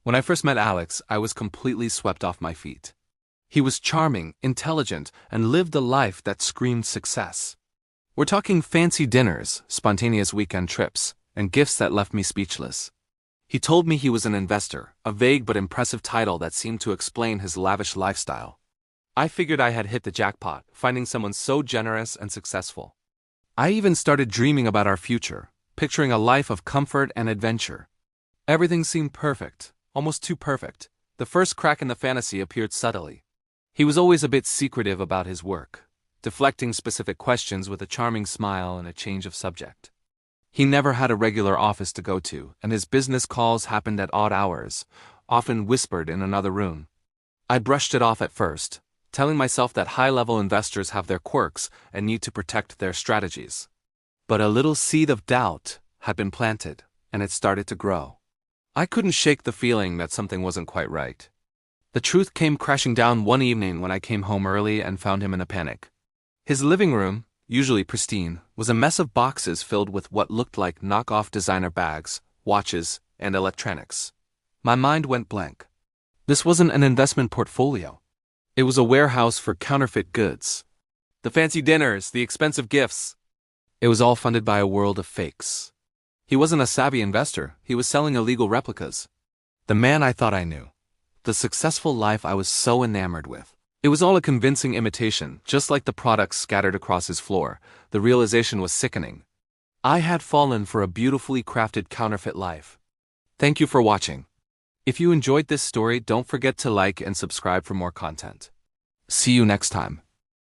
When I first met Alex, I was completely swept off my feet. He was charming, intelligent, and lived a life that screamed success. We're talking fancy dinners, spontaneous weekend trips, and gifts that left me speechless. He told me he was an investor, a vague but impressive title that seemed to explain his lavish lifestyle. I figured I had hit the jackpot, finding someone so generous and successful. I even started dreaming about our future, picturing a life of comfort and adventure. Everything seemed perfect, almost too perfect. The first crack in the fantasy appeared subtly. He was always a bit secretive about his work, deflecting specific questions with a charming smile and a change of subject. He never had a regular office to go to, and his business calls happened at odd hours, often whispered in another room. I brushed it off at first, telling myself that high-level investors have their quirks and need to protect their strategies. But a little seed of doubt had been planted, and it started to grow. I couldn't shake the feeling that something wasn't quite right. The truth came crashing down one evening when I came home early and found him in a panic. His living room, usually pristine, was a mess of boxes filled with what looked like knockoff designer bags, watches, and electronics. My mind went blank. This wasn't an investment portfolio. It was a warehouse for counterfeit goods. The fancy dinners, the expensive gifts. It was all funded by a world of fakes. He wasn't a savvy investor, he was selling illegal replicas. The man I thought I knew. The successful life I was so enamored with. It was all a convincing imitation, just like the products scattered across his floor. The realization was sickening. I had fallen for a beautifully crafted counterfeit life. Thank you for watching. If you enjoyed this story, don't forget to like and subscribe for more content. See you next time.